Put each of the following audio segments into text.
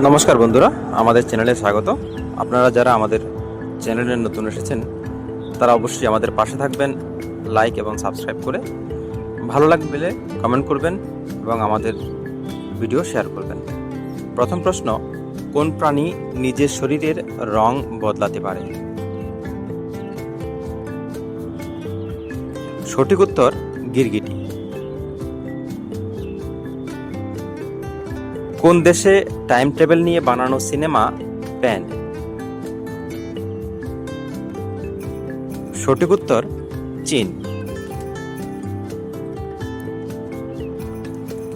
নমস্কার বন্ধুরা, আমাদের চ্যানেলে স্বাগত। আপনারা যারা আমাদের চ্যানেলে নতুন এসেছেন তারা অবশ্যই আমাদের পাশে থাকবেন, লাইক এবং সাবস্ক্রাইব করে। ভালো লাগলে কমেন্ট করবেন এবং আমাদের ভিডিও শেয়ার করবেন। প্রথম প্রশ্ন, কোন প্রাণী নিজের শরীরের রং বদলাতে পারে? সঠিক উত্তর গিরগিটি। কোন দেশে টাইম টেবিল নিয়ে বানানো সিনেমা প্যান? সঠিক উত্তর চীন।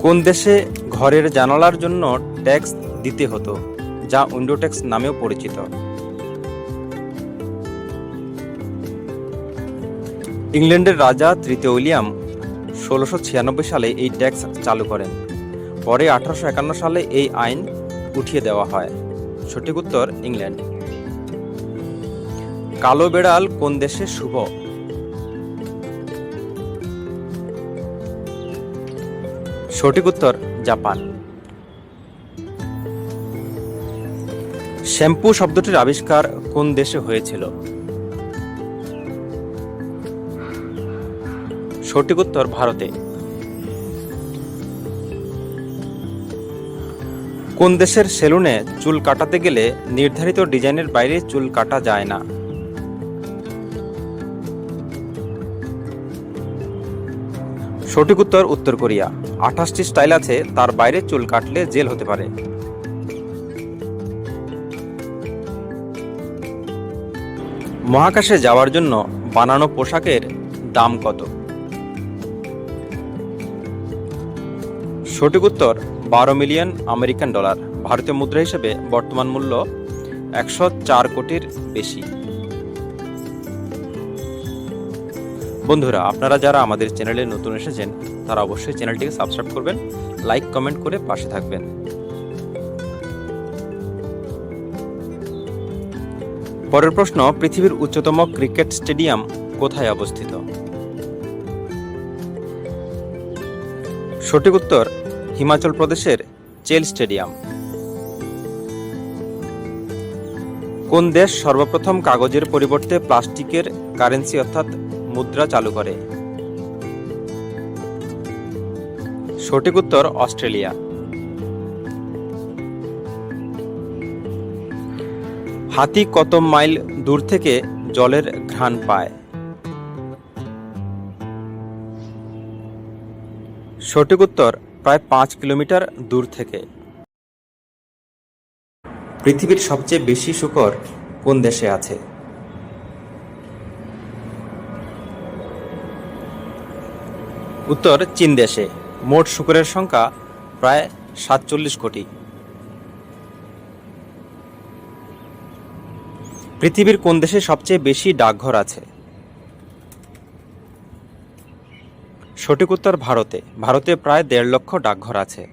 কোন দেশে ঘরের জানালার জন্য ট্যাক্স দিতে হতো, যা উইন্ডো ট্যাক্স নামেও পরিচিত? ইংল্যান্ডের রাজা তৃতীয় উইলিয়াম 1696 সালে এই ট্যাক্স চালু করেন। পরে 1851 সালে এই আইন উঠিয়ে দেওয়া হয়। সঠিক উত্তর ইংল্যান্ড। কালো বেড়াল কোন দেশে শুভ? সঠিক উত্তর জাপান। শ্যাম্পু শব্দটির আবিষ্কার কোন দেশে হয়েছিল? সঠিক উত্তর ভারতে। কোন দেশের সেলুনে চুল কাটাতে গেলে নির্ধারিত ডিজাইনের বাইরে চুল কাটা যায় না? সঠিক উত্তর উত্তর কোরিয়া। 28টি স্টাইল আছে, তার বাইরে চুল কাটলে জেল হতে পারে। মহাকাশে যাওয়ার জন্য বানানো পোশাকের দাম কত? সঠিক উত্তর 12 মিলিয়ন আমেরিকান ডলার। ভারতীয় মুদ্রা হিসেবে বর্তমান মূল্য 104 কোটির বেশি। বন্ধুরা, আপনারা যারা আমাদের চ্যানেলে নতুন এসেছেন তারা অবশ্যই চ্যানেলটিকে সাবস্ক্রাইব করবেন, লাইক কমেন্ট করে পাশে থাকবেন। পরের প্রশ্ন, পৃথিবীর উচ্চতম ক্রিকেট স্টেডিয়াম কোথায় অবস্থিত? সঠিক উত্তর হিমাচল প্রদেশের চেল স্টেডিয়াম। কোন দেশ সর্বপ্রথম কাগজের পরিবর্তে প্লাস্টিকের কারেন্সি অর্থাৎ মুদ্রা চালু করে? সঠিক উত্তর অস্ট্রেলিয়া। হাতি কত মাইল দূর থেকে জলের ঘ্রাণ পায়? সঠিক উত্তর প্রায় 5 কিলোমিটার দূর থেকে। পৃথিবীর সবচেয়ে বেশি শূকর কোন দেশে আছে? উত্তর চীন দেশে। মোট শূকরের সংখ্যা প্রায় 47 কোটি। পৃথিবীর কোন দেশে সবচেয়ে বেশি ডাকঘর আছে? সঠিক উত্তর ভারতে। ভারতে প্রায় 1.5 লক্ষ ডাকঘর আছে।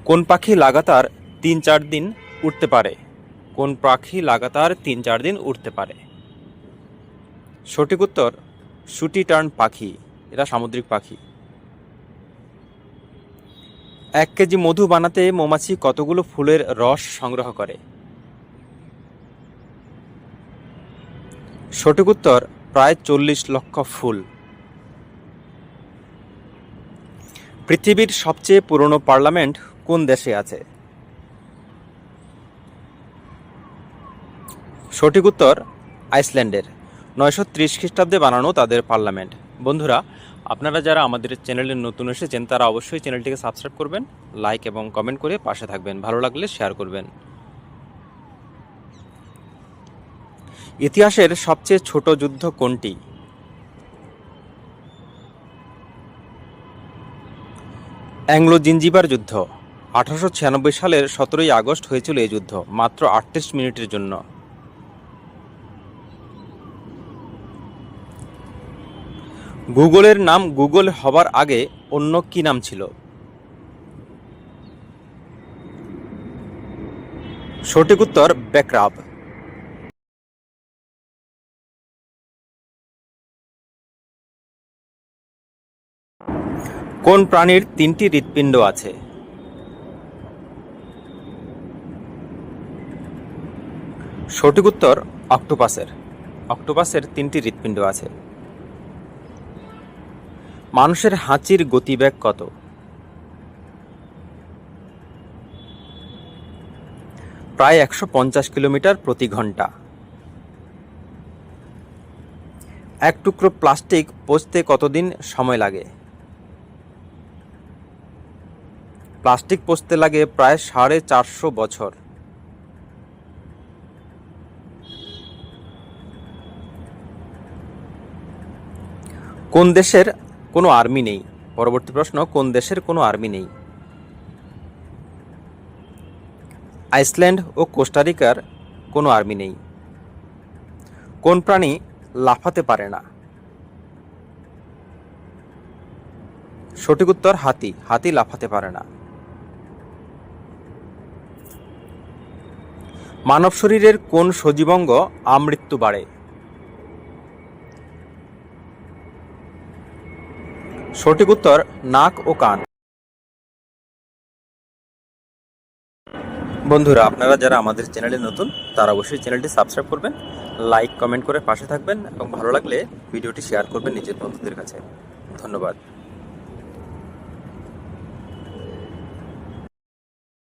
কোন পাখি লাগাতার 3-4 দিন উড়তে পারে? কোন পাখি লাগাতার 3-4 দিন উড়তে পারে? সঠিক উত্তর শুটি টার্ন পাখি, এরা সামুদ্রিক পাখি। 1 কেজি মধু বানাতে মৌমাছি কতগুলো ফুলের রস সংগ্রহ করে? সঠিক উত্তর প্রায় 40 লক্ষ ফুল। পৃথিবীর সবচেয়ে পুরনো পার্লামেন্ট কোন দেশে আছে? সঠিক উত্তর আইসল্যান্ডের। 930 খ্রিস্টাব্দে বানানো তাদের পার্লামেন্ট। বন্ধুরা, আপনারা যারা আমাদের চ্যানেলে নতুন এসেছেন তারা অবশ্যই চ্যানেলটিকে সাবস্ক্রাইব করবেন, লাইক এবং কমেন্ট করে পাশে থাকবেন। ভালো লাগলে শেয়ার করবেন। ইতিহাসের সবচেয়ে ছোট যুদ্ধ কোনটি? অ্যাংলো জিঞ্জিবার যুদ্ধ। 1896 সালের 17 আগস্ট হয়েছিল এই যুদ্ধ, মাত্র 38 মিনিটের জন্য। গুগলের নাম গুগল হবার আগে অন্য কি নাম ছিল? সঠিক উত্তর ব্যাকরাব। কোন প্রাণীর 3টি হৃৎপিণ্ড আছে? সঠিক উত্তর অক্টোপাসের। অক্টোপাসের 3টি হৃৎপিণ্ড আছে। মানুষের হাঁচির গতিবেগ কত? প্রায় 150 কিলোমিটার প্রতি ঘন্টা। এক টুকরো প্লাস্টিক পচতে কতদিন সময় লাগে? প্লাস্টিক পচতে লাগে প্রায় 450 বছর। কোন দেশের কোনো আর্মি নেই? পরবর্তী প্রশ্ন, কোন দেশের কোনো আর্মি নেই? আইসল্যান্ড ও কোস্টারিকার কোনো আর্মি নেই। কোন প্রাণী লাফাতে পারে না? সঠিক উত্তর হাতি। হাতি লাফাতে পারে না। মানব শরীরের কোন সজীবঙ্গ আমৃত্যু বাড়ে? সঠিক উত্তর নাক ও কান। বন্ধুরা, আপনারা যারা আমাদের চ্যানেলে নতুন তারা অবশ্যই চ্যানেলটি সাবস্ক্রাইব করবেন, লাইক কমেন্ট করে পাশে থাকবেন এবং ভালো লাগলে ভিডিওটি শেয়ার করবেন নিজের বন্ধুদের কাছে। ধন্যবাদ।